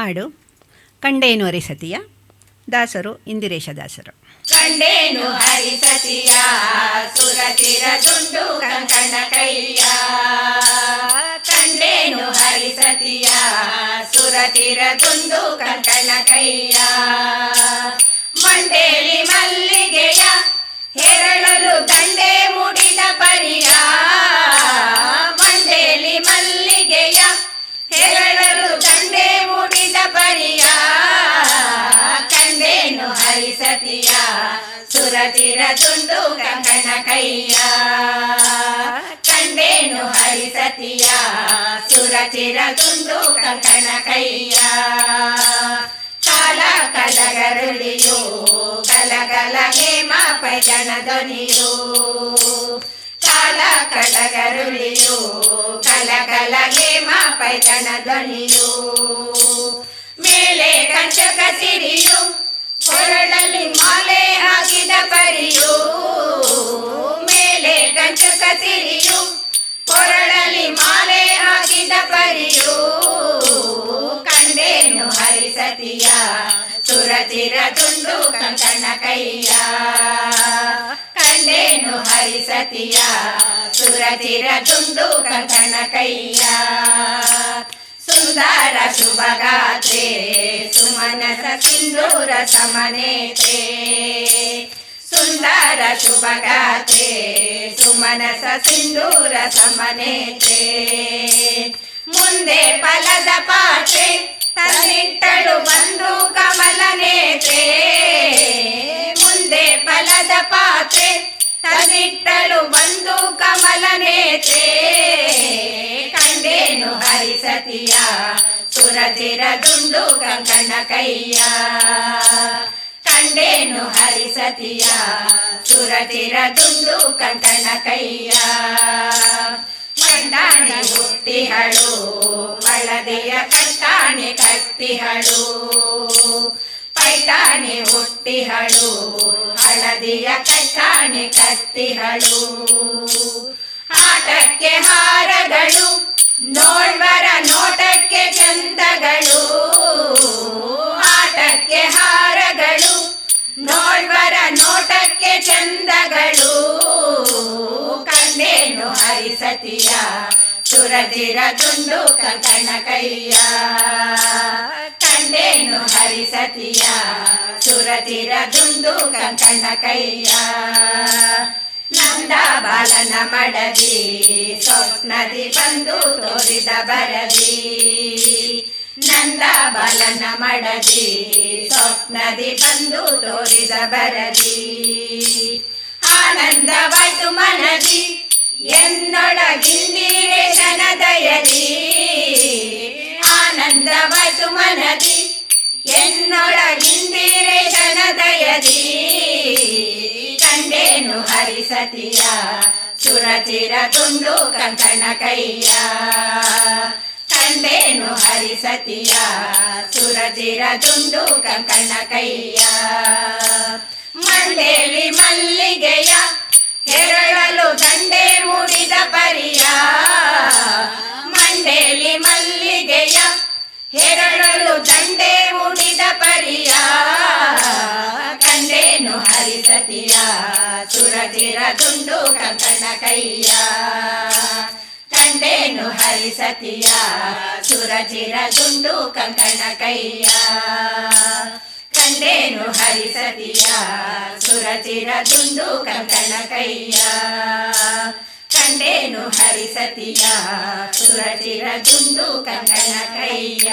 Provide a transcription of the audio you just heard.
ಹಾಡು ಕಂಡೇನು ಹರಿಸತಿಯ. ದಾಸರು ಇಂದಿರೇಶ ದಾಸರು. ಕಂಡೇನು ಹರಿಸತಿಯ ಸುರತಿರ ದುಂಡು ಕಂಕಣ ಕೈಯ. ಕಂಡೇನು ಹರಿಸತಿಯ ಸುರತಿರ ದುಂಡು ಕಂಕಣ ಕೈಯ. ಮಂಡೇಲಿ ಮಲ್ಲಿಗೆಯ ಹೆರಳಲು ದಂಡೆ ಮುಡಿದ ಪರಿಯ. ಮಂಡೇಲಿ ಮಲ್ಲಿಗೆಯ ಹೆರಳಲು ದಂಡೆ ಮುಡಿದ ಪರಿಯ. ಕಂಡೇನು ಹರಿಸತಿಯ ಸುರತಿರ ದುಂಡು ಕಂಕಣ ಕೈಯ. ಕಂಡೇನು ಹರಿಸತಿಯ ಸುರತಿರ ದುಂಡು ಕಂಕಣ ಕೈಯ. ಕಾಲ ಕಲಗರುಳಿಯು ಗಲಗಲ ಹೇಮ ಪೈಜನ ಧ್ವನಿಯು. ಕಾಲ ಕಲಗರುಳಿಯು ಗಲಗಲ ಹೇಮ ಪೈಜನ ಧ್ವನಿಯು. ಮೇಲೆ ಕಂಚಕ ಸಿರಿಯು ಕೊರಳಲ್ಲಿ ಮಾಲೆ ಹಾಕಿದ ಪರಿಯು. ಮೇಲೆ ಕಂಚಕ ಸಿರಿಯು ಕೊರಳಲ್ಲಿ ಮಾಲೆ ಹಾಕಿದ ಪರಿಯು. ಕಂಡೇನು ಹರಿಸತಿಯ ಸುರತಿರ ದುಂಡು ಕಂಕಣ ಕೈಯ. ಕಂಡೇನು ಹರಿಸತಿಯ ಸುರತಿರ ದುಂಡು ಕಂಕಣ ಕೈಯ. ಸುಂದರ ಶುಭಗಾತ್ರೆ ಸುಮನಸ ಸಿಂಧೂರ ಸಮನೇತ್ರೆ. ಸುಂದರ ಶುಭಗಾತ್ರೆ ಸುಮನಸ ಸಿಂಧೂರ ಸಮನೇತ್ರೆ. ಮುಂದೆ ಫಲದ ಪಾತ್ರೆ ತನ್ನಿಟ್ಟಳು ಬಂದು ಕಮಲ ನೇತ್ರೆ. ಮುಂದೆ ಫಲದ ಪಾತ್ರೆ ತನ್ನಿಟ್ಟಳು ಬಂದು ಕಮಲ ನೇತ್ರೆ. ಕಂಡೇನು ಹರಿಸತಿಯ ಸುರತಿರ ದುಂಡು ಕಂಕಣ ಕೈಯ. ಕಂಡೇನು ಹರಿಸತಿಯ ಸುರತಿರ ದುಂಡು ಕಂಕಣ ಕೈಯ. ಮಂಡಾಣಿ ಹುಟ್ಟಿಹಳು ಮಳದೆಯ ಕಟ್ಟಾಣಿ ಕಟ್ಟಿಹಳು. ಪೈಟಾಣಿ ಹುಟ್ಟಿಹಳು ಹಳದಿಯ ಕಟ್ಟಾಣಿ ಕಟ್ಟಿಹಳು. ಆಟಕ್ಕೆ ಹಾರಗಳು ನೋಡ್ವರ ನೋಟಕ್ಕೆ ಚಂದಗಳು. ಆಟಕ್ಕೆ ಹಾರಗಳು ನೋಡ್ವರ ನೋಟಕ್ಕೆ ಚಂದಗಳು. ಕಂಡೇನು ಹರಿಸತಿಯ ಸುರತಿರ ದುಂಡು ಕಂಕಣ ಕೈಯ. ಕಂಡೇನು ಹರಿಸತಿಯ ಸುರತಿರ ದುಂಡು ಕಂಕಣ ಕೈಯ. ನಂದ ಬಾಲನ ಮಡದಿ ಸ್ವಪ್ನದಿ ಬಂದು ತೋರಿದ ಬರದಿ. ನಂದ ಬಾಲನ ಮಡದಿ ಸ್ವಪ್ನದಿ ಬಂದು ತೋರಿದ ಬರದಿ. ಆನಂದವಾಯ್ತು ಮನದಿ ಎನ್ನೊಳಗಿಂದಿರೇಶನ ದಯದಿ. ಆನಂದವಾಯ್ತು ಮನದಿ ಎನ್ನೊಳಗಿಂದಿರೇಶನ ದಯದಿ. ಕಂಡೇನು ಹರಿಸತಿಯ ಸುರತಿರ ದುಂಡು ಕಂಕಣ ಕೈಯ. ಕಂಡೇನು ಹರಿಸತಿಯ ಸುರತಿರ ದುಂಡು ಕಂಕಣ ಕೈಯ. ಮಂಡೇಲಿ ಮಲ್ಲಿಗೆಯ ಹೆರಳಲು ದಂಡೆ ಮುಡಿದ ಪರಿಯ. ಮಂಡೇಲಿ ಮಲ್ಲಿಗೆಯ ಹೆರಳಲು ದಂಡೆ ಮುಡಿದ ಪರಿಯ. ಕಂಡೇನು ಹರಿಸತಿಯ ಸುರತಿರ ದುಂಡು ಕಂಕಣ ಕೈಯ. ಕಂಡೇನು ಹರಿಸತಿಯ ಸುರತಿರ ದುಂಡು ಕಂಕಣ ಕೈಯ. ಕಂಡೇನು ಹರಿಸತಿಯ ಸುರತಿರ ದುಂಡು ಕಂಕಣ ಕೈಯ. ಕಂಡೇನು ಹರಿಸತಿಯ ಸುರತಿರ ದುಂಡು ಕಂಕಣ ಕೈಯ.